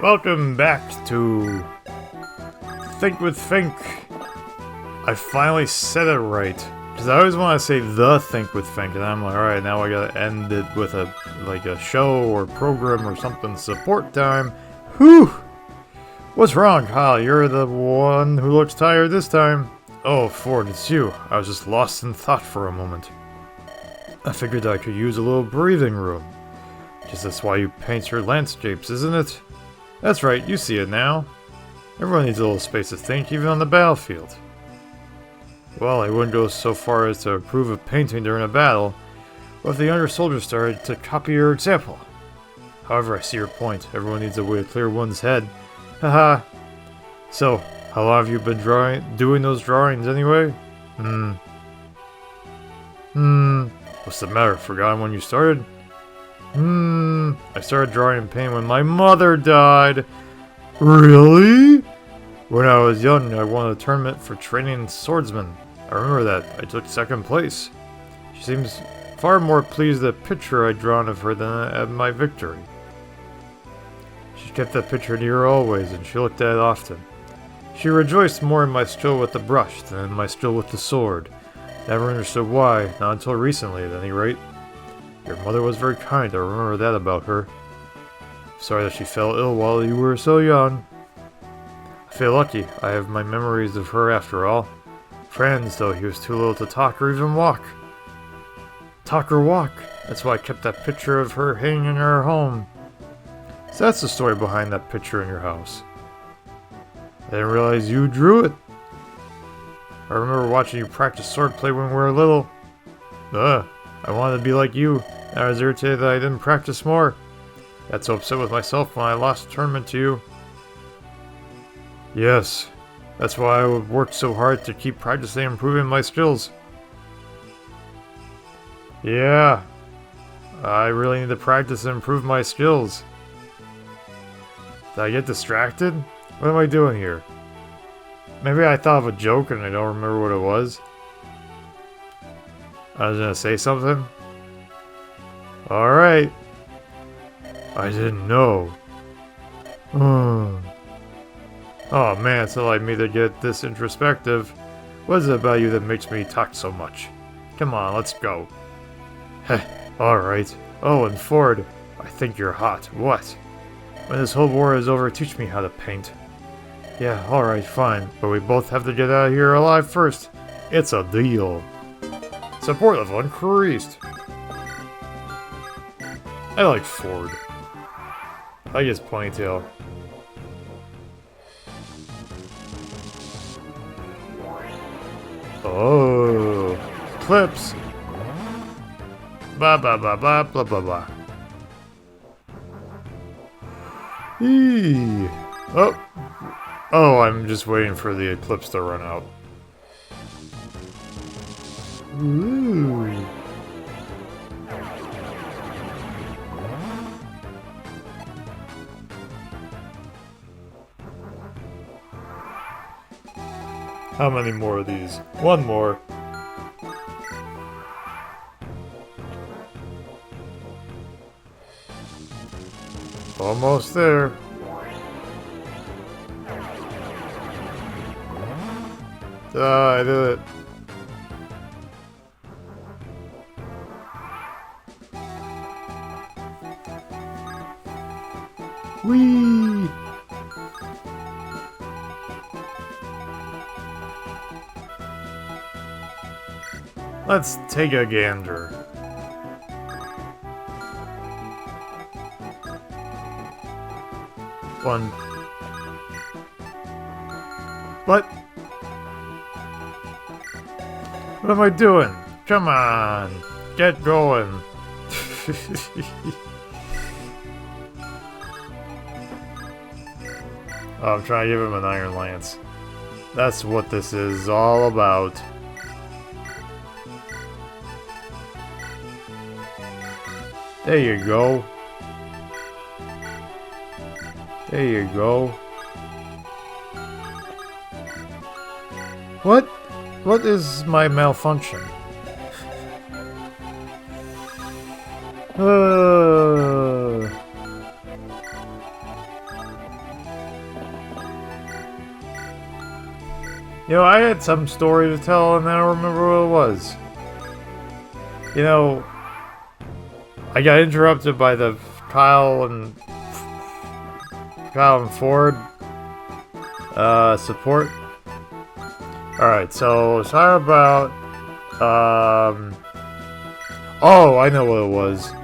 Welcome back to Think with Fink. I finally said it right. Because I always want to say the Think with Fink, and I'm like, alright, now I gotta end it with a show or program or something. Support time. Whew! What's wrong, Kyle? You're the one who looks tired this time. Oh, Ford, it's you. I was just lost in thought for a moment. I figured I could use a little breathing room. Guess that's why you paint your landscapes, isn't it? That's right, you see it now. Everyone needs a little space to think, even on the battlefield. Well, I wouldn't go so far as to approve of painting during a battle, but if the younger soldiers started to copy your example. However, I see your point. Everyone needs a way to clear one's head. Haha. So, how long have you been doing those drawings anyway? What's the matter? Forgotten when you started? I started drawing and painting when my mother died. Really? When I was young, I won a tournament for training swordsmen. I remember that. I took second place. She seems far more pleased at the picture I'd drawn of her than at my victory. She kept that picture near her always, and she looked at it often. She rejoiced more in my skill with the brush than in my skill with the sword. Never understood why, not until recently at any rate. Your mother was very kind, I remember that about her. Sorry that she fell ill while you were so young. I feel lucky, I have my memories of her after all. Friends, though, he was too little to talk or even walk. Talk or walk, that's why I kept that picture of her hanging in our home. So that's the story behind that picture in your house. I didn't realize you drew it. I remember watching you practice swordplay when we were little. I wanted to be like you, and I was irritated that I didn't practice more. I got so upset with myself when I lost the tournament to you. Yes, that's why I would work so hard to keep practicing and improving my skills. Yeah, I really need to practice and improve my skills. Did I get distracted? What am I doing here? Maybe I thought of a joke and I don't remember what it was. I was gonna say something? Alright. I didn't know. Oh man, it's not like me to get this introspective. What is it about you that makes me talk so much? Come on, let's go. Heh, alright. Oh, and Ford, I think you're hot. What? When this whole war is over, teach me how to paint. Yeah, alright, fine. But we both have to get out of here alive first. It's a deal. Support level increased. I like Ford. I like his ponytail. Oh, clips. Blah blah blah blah blah blah blah. Eee. Oh, I'm just waiting for the eclipse to run out. Ooh. How many more of these? One more. Almost there. I did it. Whee! Let's take a gander. One. What? What am I doing? Come on! Get going! Oh, I'm trying to give him an iron lance. That's what this is all about. There you go. There you go. What? What is my malfunction? You know, I had some story to tell and I don't remember what it was. You know, I got interrupted by the Kyle and Ford support. Alright, so sorry about oh, I know what it was.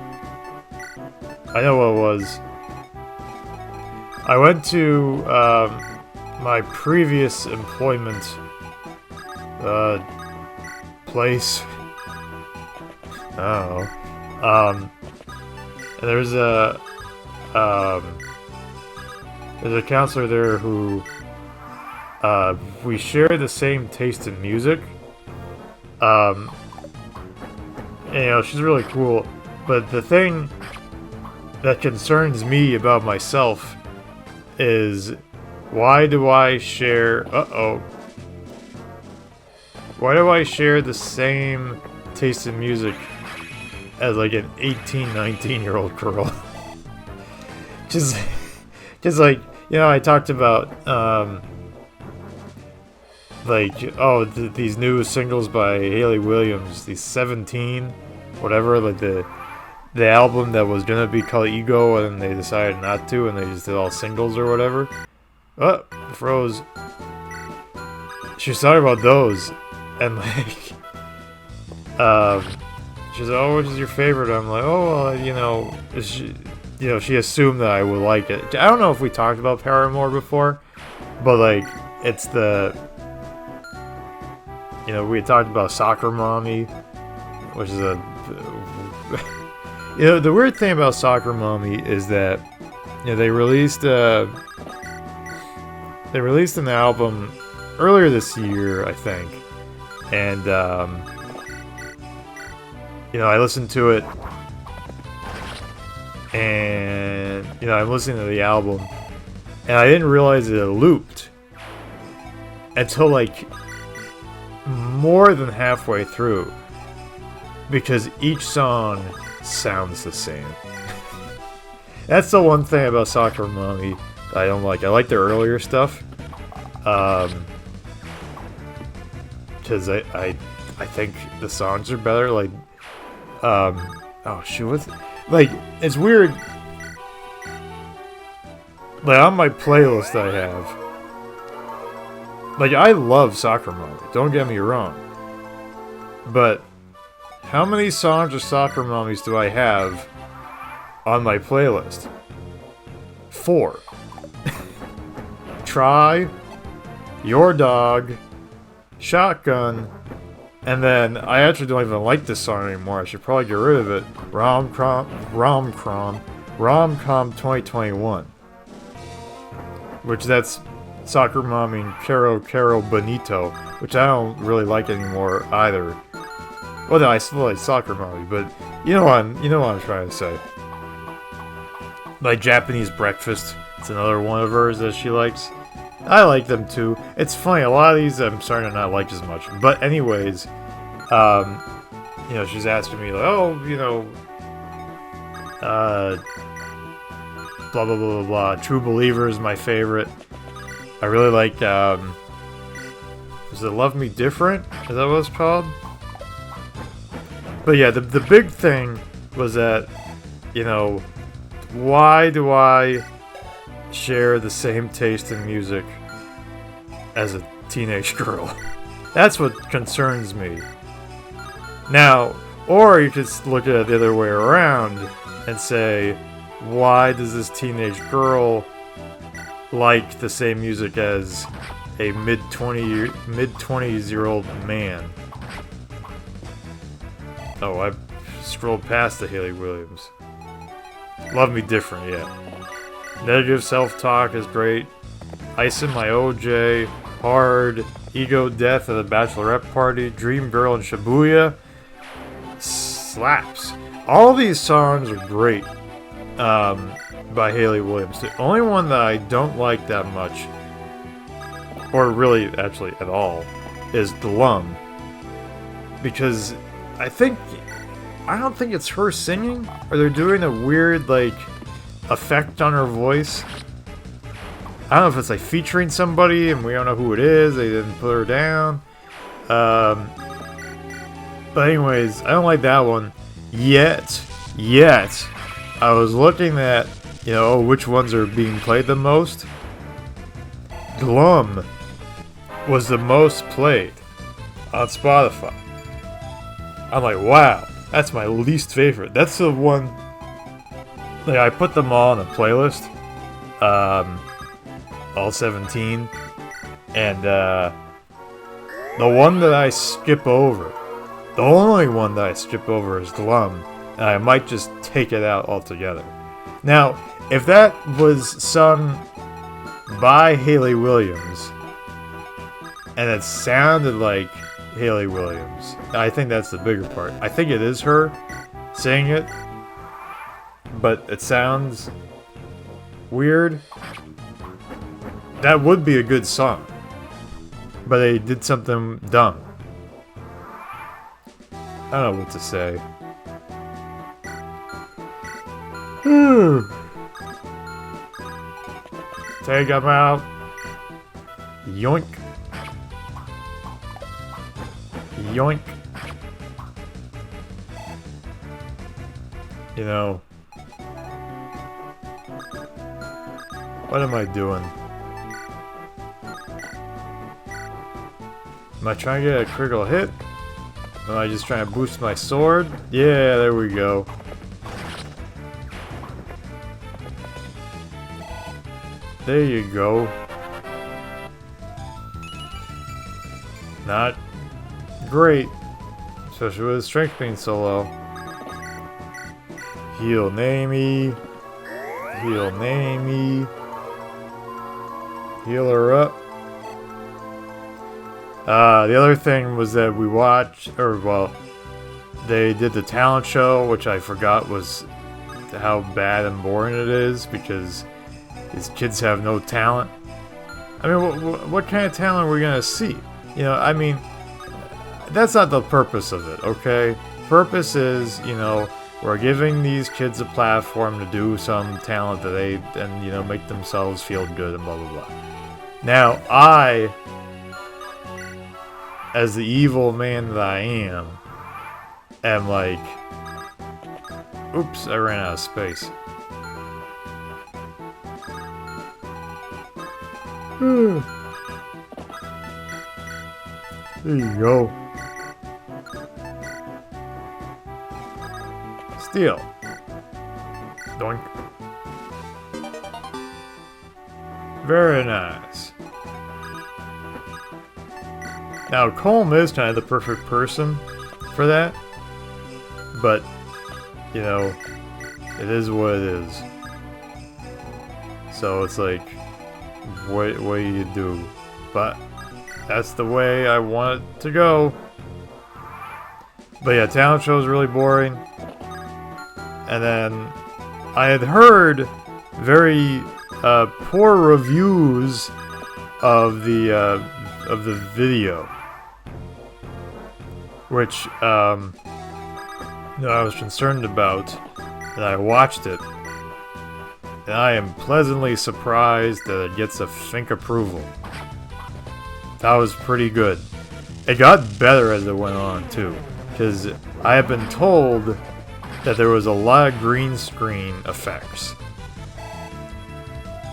I went to my previous employment place. I don't know. And there's a counselor there who we share the same taste in music. And, you know, she's really cool. But the thing that concerns me about myself is, why do I share... Why do I share the same taste in music as, like, an 18, 19-year-old girl? just like, you know, I talked about, these new singles by Hayley Williams, these 17, whatever, like the album that was gonna be called Ego, and they decided not to, and they just did all singles or whatever. Oh, froze. She was talking about those, and like, she's like, oh, which is your favorite? I'm like, oh, well, you know, she assumed that I would like it. I don't know if we talked about Paramore before, but like, it's the, you know, we had talked about Soccer Mommy, which is a, you know, the weird thing about Soccer Mommy is that, you know, they released an album earlier this year, I think, and you know, I listened to it, and you know, I'm listening to the album, and I didn't realize that it looped until like more than halfway through, because each song sounds the same. That's the one thing about Soccer Mommy that I don't like. I like their earlier stuff, because I think the songs are better. Like, oh shoot, what's, like, it's weird. Like, on my playlist I have, like, I love Soccer Mommy, don't get me wrong, but how many songs of Soccer Mommies do I have on my playlist? 4. Try, Your Dog, Shotgun, and then I actually don't even like this song anymore. I should probably get rid of it. Rom-Com 2021. Which that's Soccer Mommy and Caro Bonito, which I don't really like anymore either. Well, no, I still like Soccer Mommy, but you know what I'm trying to say. Like Japanese Breakfast, it's another one of hers that she likes. I like them too. It's funny, a lot of these I'm starting to not like as much. But anyways, you know, she's asking me like, oh, you know, blah blah blah blah blah. True Believer is my favorite. I really like, is it Love Me Different? Is that what it's called? But yeah, the big thing was that, you know, why do I share the same taste in music as a teenage girl? That's what concerns me. Now, or you could look at it the other way around and say, why does this teenage girl like the same music as a mid-20s-year-old man? Oh, I scrolled past the Hayley Williams. Love Me Different, yeah. Negative Self-Talk is great. Ice in My OJ, Hard, Ego Death at the Bachelorette Party, Dream Girl and Shibuya. Slaps. All these songs are great by Hayley Williams. The only one that I don't like that much, or really actually at all, is Glum. Because I don't think it's her singing, or they're doing a weird, like, effect on her voice. I don't know if it's like featuring somebody and we don't know who it is. They didn't put her down. But anyways, I don't like that one yet. I was looking at, you know, which ones are being played the most. Glum was the most played on Spotify. I'm like, wow, that's my least favorite. That's the one, like, I put them all in a playlist, all 17, and the one that I skip over, the only one that I skip over is Glum, and I might just take it out altogether. Now, if that was sung by Hayley Williams, and it sounded like Hayley Williams, I think that's the bigger part. I think it is her saying it, but it sounds weird. That would be a good song, but they did something dumb. I don't know what to say. Take him out. Yoink. Yoink. You know, what am I doing? Am I trying to get a critical hit? Am I just trying to boost my sword? Yeah, there we go. There you go. Not great, especially with his strength being so low. Heal Namie. Heal Namie. Heal her up. The other thing was that we watched, or well, they did the talent show, which I forgot was how bad and boring it is because these kids have no talent. I mean, what kind of talent are we gonna see? You know, I mean, that's not the purpose of it, okay? Purpose is, you know, we're giving these kids a platform to do some talent that they, and, you know, make themselves feel good and blah, blah, blah. Now, I, as the evil man that I am like, oops, I ran out of space. There you go. Steal. Doink. Very nice. Now, Colm is kind of the perfect person for that, but, you know, it is what it is. So it's like, what do you do? But that's the way I want it to go. But yeah, talent show is really boring. And then I had heard very poor reviews of the video, which you know, I was concerned about, and I watched it, and I am pleasantly surprised that it gets a Fink approval. That was pretty good. It got better as it went on too, because I have been told that there was a lot of green screen effects,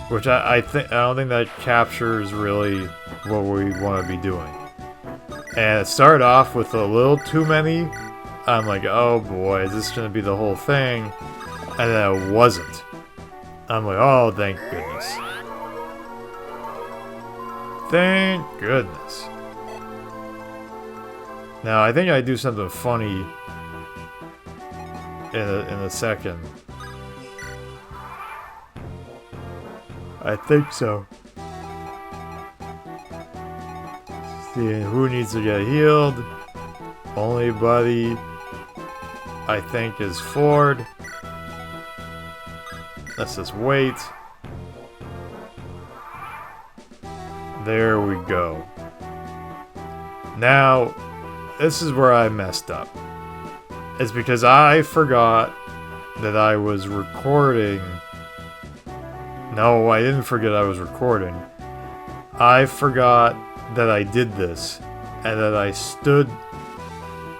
which I don't think that captures really what we want to be doing. And it started off with a little too many. I'm like, oh boy, is this going to be the whole thing? And then it wasn't. I'm like, oh, thank goodness. Thank goodness. Now, I think I do something funny in a second. I think so. See who needs to get healed. Only buddy I think is Ford. Let's just wait. There we go. Now, this is where I messed up. It's because I forgot that I was recording No, I didn't forget I was recording. I forgot that I did this, and that I stood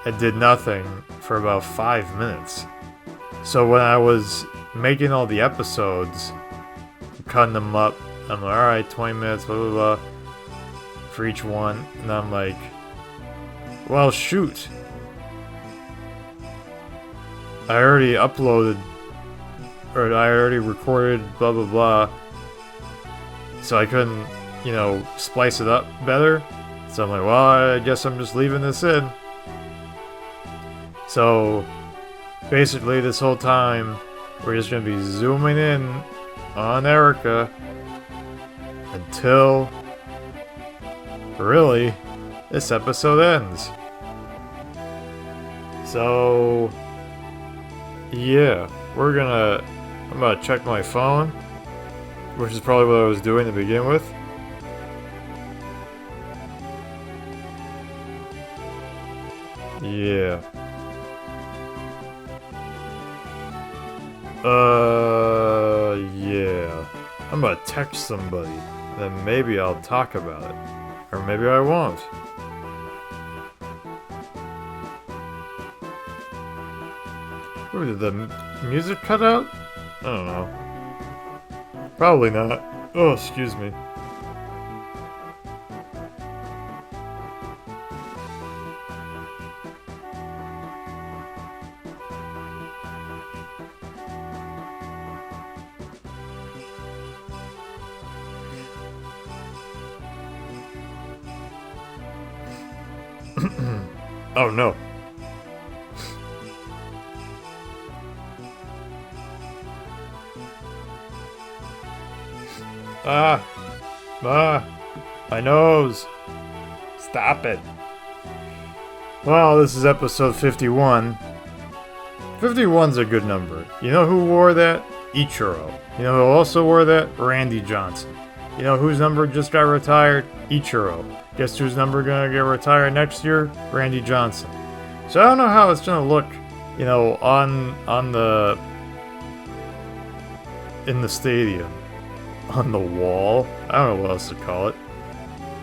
and did nothing for about 5 minutes. So when I was making all the episodes, cutting them up, I'm like, alright, 20 minutes, blah, blah, blah, for each one. And I'm like, well, shoot. I already uploaded, or I already recorded, blah, blah, blah. So I couldn't, you know, splice it up better. So I'm like, well, I guess I'm just leaving this in. So basically this whole time, we're just going to be zooming in on Erica until, really, this episode ends. So, yeah, I'm gonna check my phone, which is probably what I was doing to begin with. Yeah. Yeah. I'm gonna text somebody, then maybe I'll talk about it. Or maybe I won't. Ooh, did the music cut out? I don't know. Probably not. Oh, excuse me. Oh no. My nose. Stop it. Well, this is episode 51. 51's a good number. You know who wore that? Ichiro. You know who also wore that? Randy Johnson. You know whose number just got retired? Ichiro. Guess whose number gonna get retired next year? Randy Johnson. So I don't know how it's gonna look, you know, in the stadium. On the wall. I don't know what else to call it.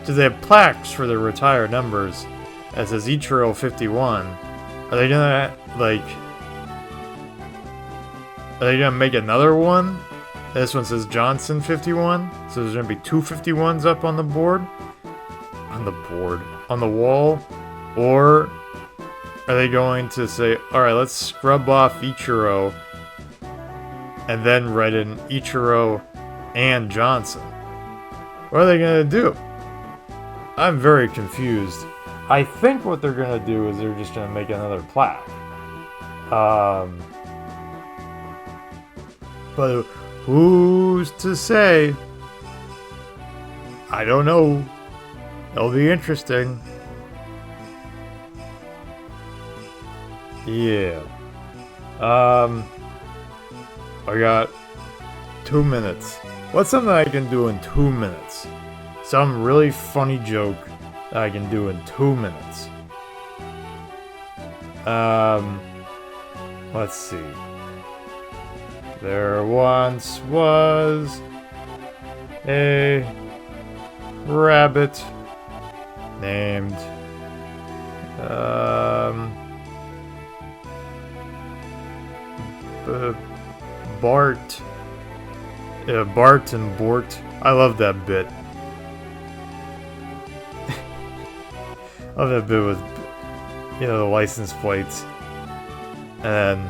Do they have plaques for their retired numbers that says Ichiro 51? Are they gonna, like... Are they gonna make another one? This one says Johnson 51? So there's gonna be two 51s up on the board? On the wall? Or are they going to say, alright, let's scrub off Ichiro and then write in Ichiro and Johnson? What are they gonna do? I'm very confused. I think what they're gonna do is they're just gonna make another plaque. But who's to say? I don't know. It'll be interesting. Yeah. I got 2 minutes. What's something I can do in 2 minutes? Some really funny joke that I can do in 2 minutes. Let's see. There once was a rabbit named Bart. Yeah, Bart and Bort. I love that bit. I love that bit with, you know, the license plates. And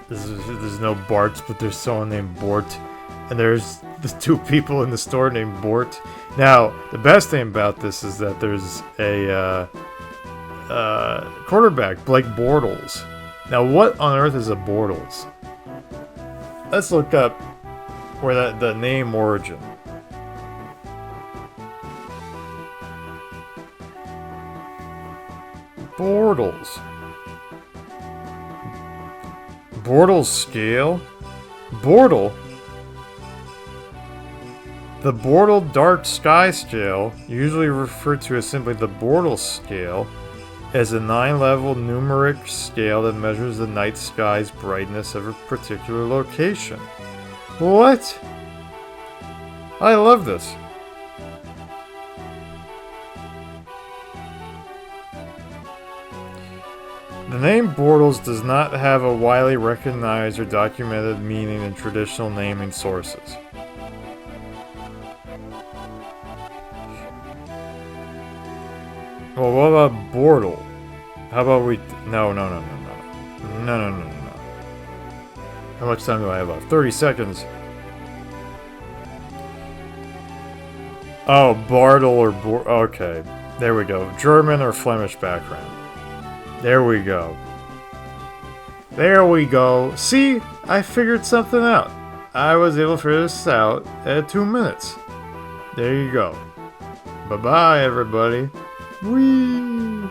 there's no Barts, but there's someone named Bort. And there's the two people in the store named Bort. Now, the best thing about this is that there's a quarterback, Blake Bortles. Now, what on earth is a Bortles? Let's look up where the name origin. Bortles. Bortles scale? Bortle? The Bortle Dark Sky Scale, usually referred to as simply the Bortle Scale, is a 9-level numeric scale that measures the night sky's brightness of a particular location. What? I love this. The name Bortles does not have a widely recognized or documented meaning in traditional naming sources. Well, what about Bortle? How about we... No. How much time do I have left? 30 seconds. Oh, Bartle or okay. There we go. German or Flemish background. There we go. There we go. See? I figured something out. I was able to figure this out at 2 minutes. There you go. Bye-bye, everybody. Whee!